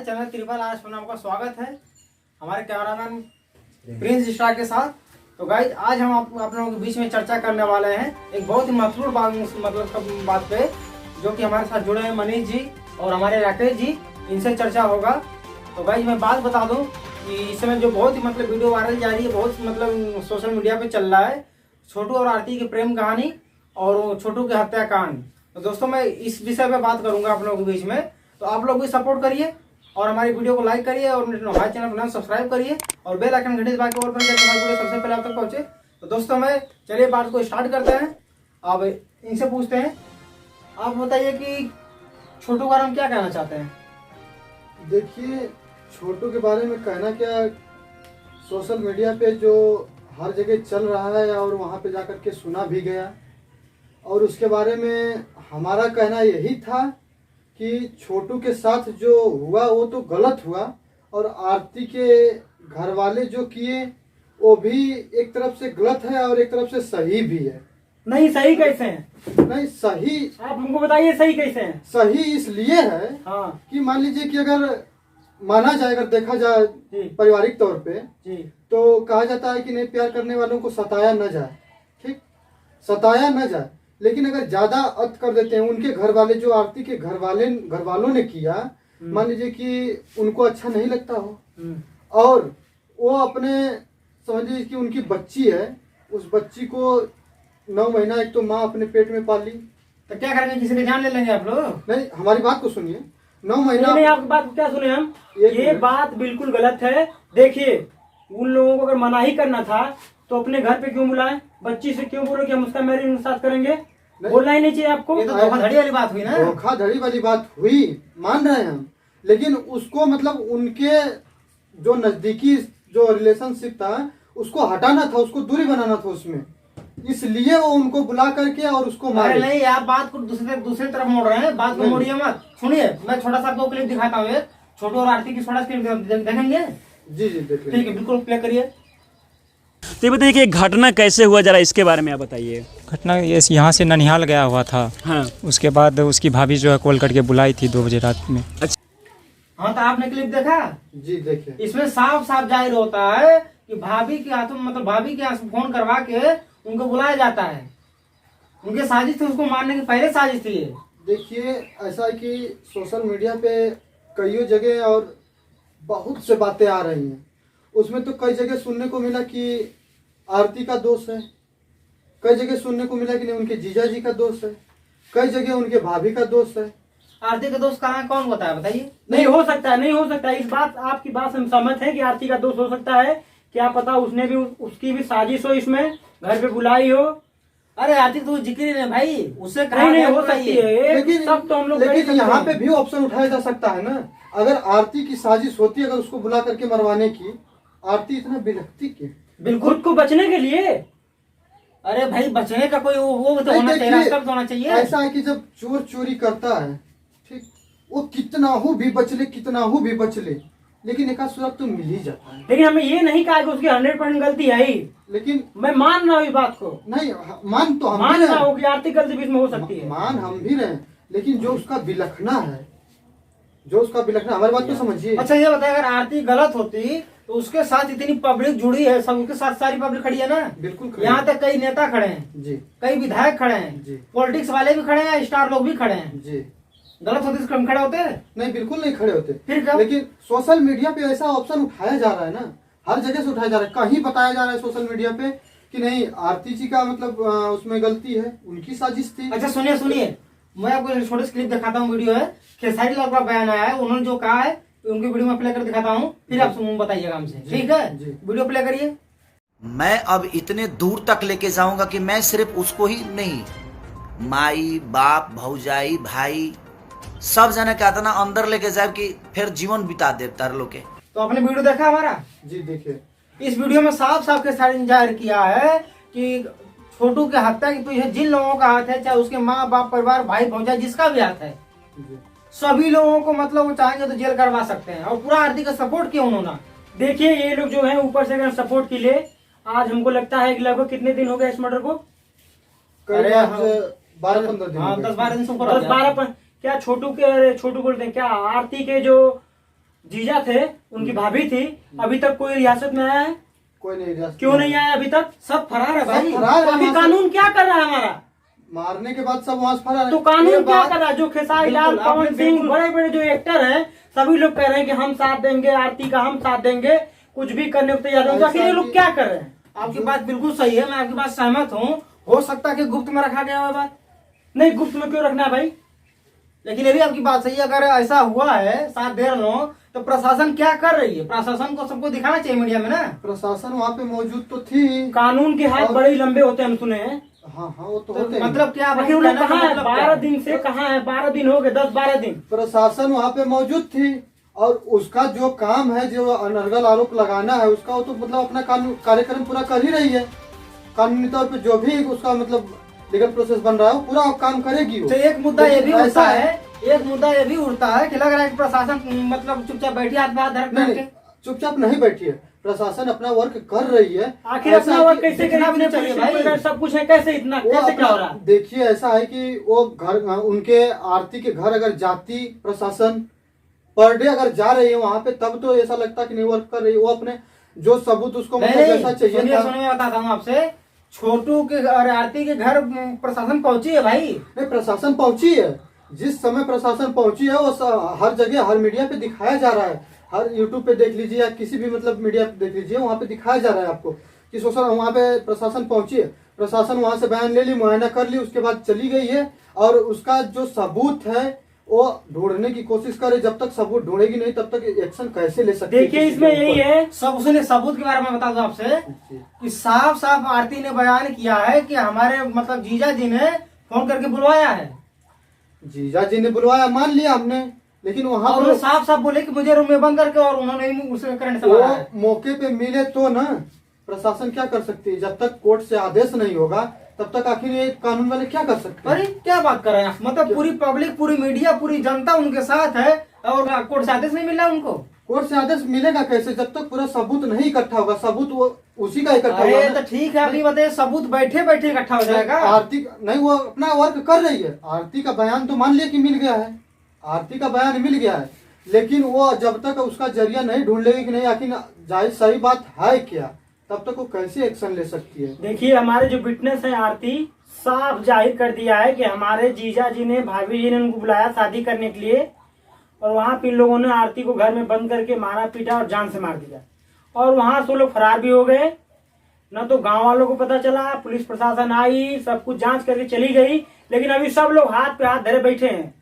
हमारे channel triple are में आपका स्वागत है हमारे कैमरामैन प्रिंस स्टार के साथ। तो गाइज आज हम आप लोगों के बीच में चर्चा करने वाले हैं एक बहुत ही महत्वपूर्ण बात पे, जो कि हमारे साथ जुड़े हैं मनीष जी और हमारे राकेश जी, इनसे चर्चा होगा। तो गाइज मैं बात बता दूं कि इस समय जो बहुत ही वीडियो वायरल जा रही है, बहुत सोशल मीडिया पे चल रहा है, छोटू और आरती की प्रेम कहानी और छोटू की हत्याकांड। तो दोस्तों मैं इस विषय पे बात करूंगा आप लोगों के बीच में, तो आप लोग भी सपोर्ट करिए और हमारी वीडियो को लाइक करिए और हमारे चैनल को सब्सक्राइब करिए और बेल आइकन घंटी दबा के और हमारी वीडियो सबसे पहले आप तक पहुंचे। तो दोस्तों मैं चलिए बात को स्टार्ट करते हैं। अब इनसे पूछते हैं, आप बताइए कि छोटू के बारे में क्या कहना चाहते हैं। देखिए, छोटू के बारे में कहना क्या, सोशल मीडिया पे जो हर जगह चल रहा है और वहाँ पे जाकर के सुना भी गया, और उसके बारे में हमारा कहना यही था कि छोटू के साथ जो हुआ वो तो गलत हुआ, और आरती के घर वाले जो किए वो भी एक तरफ से गलत है और एक तरफ से सही भी है। नहीं सही कैसे हैं? नहीं सही, आप हमको बताइए सही कैसे हैं? सही इसलिए है कि मान लीजिए कि अगर माना जाए, अगर देखा जाए पारिवारिक तौर पे तो कहा जाता है कि नहीं, प्यार करने वालों को सताया न जाए, ठीक, सताया न जाए। लेकिन अगर ज्यादा अत कर देते हैं, उनके घर वाले जो आरती के घर वालों ने किया, मान लीजिए कि उनको अच्छा नहीं लगता हो और वो अपने समझिए कि उनकी बच्ची है, उस बच्ची को 9 महीना एक तो माँ अपने पेट में पाल ली, तो क्या करेंगे, किसी की जान ले लेंगे आप लोग? नहीं, हमारी बात को सुनिए। 9 महीना नहीं, आपकी बात को क्या सुने हम, ये बात बिल्कुल गलत है। देखिए, उन लोगों को अगर मना ही करना था तो अपने घर पे क्यों बुलाए, बच्ची से क्यों बोलो कि हम उसका मैरिज साथ करेंगे? बोलना ही नहीं चाहिए आपको। ये तो धोखाधड़ी वाली बात हुई ना। धोखाधड़ी वाली बात हुई, मान रहे हैं हम, लेकिन उसको मतलब उनके जो नजदीकी जो रिलेशनशिप था उसको हटाना था, उसको दूरी बनाना था उसमें, इसलिए वो उनको बुला करके और उसको मारे। नहीं, आप बात को दूसरे तरफ मोड़ रहे हैं, बात को मोड़िए मत। सुनिए, मैं छोटा सा आपको क्लिप दिखाता हूँ, छोटू और आरती की छोटा क्लिप देखेंगे। जी देखिए, ठीक है, बिल्कुल प्ले करिए। तो ये बताइए कि घटना कैसे हुआ, जरा इसके बारे में आप बताइए। घटना ये यहाँ से ननिहाल गया हुआ था। हाँ। उसके बाद उसकी भाभी जो है कॉल करके बुलाई थी 2 बजे रात में। अच्छा, हाँ, तो आपने क्लिप देखा? जी देखिए, इसमें साफ साफ जाहिर होता है कि भाभी के हाथों भाभी के फोन करवा के उनको बुलाया जाता है। उनके साजिश थी, उसको मारने की पहले साजिश थी। देखिए, ऐसा है कि सोशल मीडिया पे कई जगह और बहुत से बातें आ रही हैं, उसमें तो कई जगह सुनने को मिला कि आरती का दोष है, कई जगह सुनने को मिला कि नहीं उनके जीजा जी का दोष है, कई जगह उनके भाभी का दोष है। आरती का दोष कहाँ, कौन बताया, बताइए। नहीं हो सकता, नहीं हो सकता। इस बात, आपकी बात हम सहमत है कि आरती का दोष हो सकता है। क्या पता उसने भी, उसकी भी साजिश हो, इसमें घर पे बुलाई हो। अरे आरती तो जिक्र है भाई, उससे नहीं हो सकती है। लेकिन सब तो हम लोग, लेकिन यहाँ पे भी ऑप्शन उठाया जा सकता है ना। अगर आरती की साजिश होती, अगर उसको बुला करके मरवाने की, आरती इतना बिलखती क्यों? बिल्कुल, खुद को बचने के लिए। अरे भाई, बचने का कोई वो तो होना चाहिए, रास्ता तो होना चाहिए। ऐसा है कि जब चोर चोरी करता है, ठीक, वो कितना हो भी बच ले, लेकिन एक सुराग तो मिल ही जाता है। लेकिन हमें ये नहीं कहा कि उसकी 100% गलती है ही, लेकिन मैं मान रहा हूँ इस बात को। नहीं, मान तो हम मान रहा हूँ कि आर्थिक गलती बीच में हो सकती है, मान हम भी रहे, लेकिन जो उसका बिलखना है, हमारी बात तो समझिए। अच्छा ये बताइए, अगर आरती गलत होती तो उसके साथ इतनी पब्लिक जुड़ी है, सबके साथ सारी पब्लिक खड़ी है ना। बिल्कुल, यहाँ तक कई नेता खड़े हैं जी, कई विधायक खड़े हैं जी, पॉलिटिक्स वाले भी खड़े हैं, स्टार लोग भी खड़े हैं जी। गलत होती तो खड़े होते? नहीं, बिल्कुल नहीं खड़े होते। फिर क्या? लेकिन सोशल मीडिया पे ऐसा ऑप्शन उठाया जा रहा है ना, हर जगह से उठाया जा रहा है। कहीं बताया जा रहा है सोशल मीडिया पे कि नहीं, आरती जी का मतलब उसमें गलती है, उनकी साजिश थी। अच्छा सुनिए, मैं आपको छोटे से क्लिप दिखाता हूँ, वीडियो है, खेसारी लाल का बयान आया है, उन्होंने जो कहा है उनकी वीडियो में प्ले कर दिखाता हूँ, फिर आप बताइएगा हमसे, ठीक है? वीडियो प्ले करिए। मैं अब इतने दूर तक लेके जाऊंगा कि मैं सिर्फ उसको ही नहीं, माई बाप भौजाई भाई सब जना के इतना अंदर लेके जाए कि फिर जीवन बिता दे तार लोग के। तो आपने वीडियो देखा हमारा? जी देखिए, इस वीडियो में साफ साफ खेसारी ने जाहिर किया है कि छोटू के हत्या के पीछे जिन लोगों का हाथ है, चाहे उसके माँ बाप परिवार भाई भौजाई जिसका भी हाथ है, सभी लोगों को मतलब वो चाहेंगे तो जेल करवा सकते हैं। और पूरा आरती का सपोर्ट किया उन्होंने। देखिए, ये लोग जो है ऊपर से अगर सपोर्ट के लिए, आज हमको लगता है कि लगभग कितने दिन हो गए इस मर्डर को? 12-15 दिन, 10-12 दिन से ऊपर, 10-12। क्या छोटू बोलते हैं, क्या आरती के जो जीजा थे, उनकी भाभी थी, अभी तक कोई रियासत में आया है? कोई नहीं रियासत क्यों नहीं आया अभी तक? सब फरार है भाई। सब फरार है तो अभी वहाँ से। कानून क्या कर रहा है हमारा? मारने के बाद सब वहां से फरार है। तो कानून ये क्या बात- कर रहा है? जो खेसारी लाल, बिल्कुल, आपने पवन सिंह, बिल्कुल- बड़े बड़े जो एक्टर हैं, सभी लोग कह रहे हैं कि हम साथ देंगे, आरती का हम साथ देंगे, कुछ भी करने को तैयार हैं। तो आखिर ये लोग क्या कर रहे हैं? आपकी बात बिल्कुल सही है, मैं आपकी बात सहमत हूँ। हो सकता है कि गुप्त में रखा गया हो बात। नहीं, गुप्त में क्यों रखना है भाई? लेकिन ये भी आपकी बात सही है, अगर ऐसा हुआ है 7 देर नो, तो प्रशासन क्या कर रही है? प्रशासन को सबको दिखाना चाहिए मीडिया में ना। प्रशासन वहाँ पे मौजूद तो थी। कानून के हाथ बड़े ही लंबे होते हैं, हम सुने हैं। हाँ हाँ, वो तो तो होते हैं। मतलब क्या? आखिर वो लोग कहाँ है? 12 दिन से कहाँ है? 12 दिन हो गए, 10-12 दिन। प्रशासन वहाँ पे मौजूद थी और उसका जो काम है, जो अनर्गल आरोप लगाना है उसका, वो तो मतलब अपना कानून कार्यक्रम पूरा कर ही रही है। कानूनी तौर पे जो भी उसका मतलब लीगल प्रोसेस बन रहा है वो पूरा काम करेगी वो। तो एक मुद्दा ये भी लेकिन उठता ऐसा है, एक मुद्दा ये भी उठता है कि लग रहा है कि प्रशासन मतलब चुपचाप बैठी, हाथ में हाथ धर नहीं, करके। चुपचाप नहीं बैठी है, प्रशासन अपना वर्क कर रही है। आखिर ऐसा अपना है वर्क कि कैसे दिखना करना भी नहीं चाहिए चाहिए भाई? सब कुछ है, कैसे इतना वो कैसे क्या हो अपना- रहा है? देखिए ऐसा है कि वो घर उनके आरती के घर अगर जाती प्रशासन पर डे अगर जा रही है वहाँ पे, तब तो ऐसा लगता कि नहीं वर्क कर रही है। वो अपने जो सबूत उसको मतलब जैसा चाहिए सुनिए था। सुनिए, मैं बताता हूँ आपसे। छोटू के और आरती के घर प्रशासन पहुंची है भाई। नहीं, प्रशासन पहुंची है। जिस समय प्रशासन पहुंची है वो हर जगह हर मीडिया पे दिखाया जा रहा है। हर यूट्यूब पे देख लीजिए या किसी भी मतलब मीडिया पे देख लीजिए, वहाँ पे दिखाया जा रहा है आपको कि सोशल वहाँ पे प्रशासन पहुंची है। प्रशासन वहाँ से बयान ले ली, मुआयना कर ली, उसके बाद चली गई है और उसका जो सबूत है वो ढूंढने की कोशिश करे। जब तक सबूत ढूंढेगी नहीं तब तक एक्शन कैसे ले सकते? देखिए इसमें यही है, सब उसने सबूत के बारे में बता दो आपसे कि साफ साफ आरती ने बयान किया है कि हमारे मतलब जीजा जी ने फोन करके बुलवाया है। जीजा जी ने बुलवाया, मान लिया हमने, लेकिन वहाँ और पर वो साफ साफ बोले कि मुझे रूम में बंद करके, और उन्होंने ही उसे करंट संभाला है। वो मौके पे मिले तो ना, प्रशासन क्या कर सकती है? जब तक कोर्ट से आदेश नहीं होगा तब तक आखिर ये कानून वाले क्या कर सकते हैं? अरे क्या बात कर रहे हैं? मतलब पूरी पब्लिक, पूरी मीडिया, पूरी जनता उनके साथ है और कोर्ट से आदेश नहीं मिल रहा उनको। कोर्ट से आदेश मिलेगा कैसे जब तक पूरा सबूत नहीं इकट्ठा होगा? सबूत वो उसी का इकट्ठा होगा अरे ना। तो ठीक है, अभी बताइए सबूत बैठे बैठे इकट्ठा हो जाएगा। आरती नहीं, वो अपना वर्क कर रही है। आरती का बयान तो मान लिया कि मिल गया है, आरती का बयान मिल गया है, लेकिन वो जब तक उसका जरिया नहीं ढूंढ लेगी कि नहीं आखिर जाहिर सही बात है क्या, तब तक वो कैसे एक्शन ले सकती है? देखिए हमारे जो विटनेस है, आरती साफ जाहिर कर दिया है कि हमारे जीजा जी ने, भाभी जी ने उनको बुलाया शादी करने के लिए, और वहां पे इन लोगों ने आरती को घर में बंद करके मारा पीटा और जान से मार दिया। और वहां से लोग फरार भी हो गए। न तो गांव वालों को पता चला, पुलिस प्रशासन आई, सब कुछ जांच करके चली गई, लेकिन अभी सब लोग हाथ पे हाथ धरे बैठे हैं।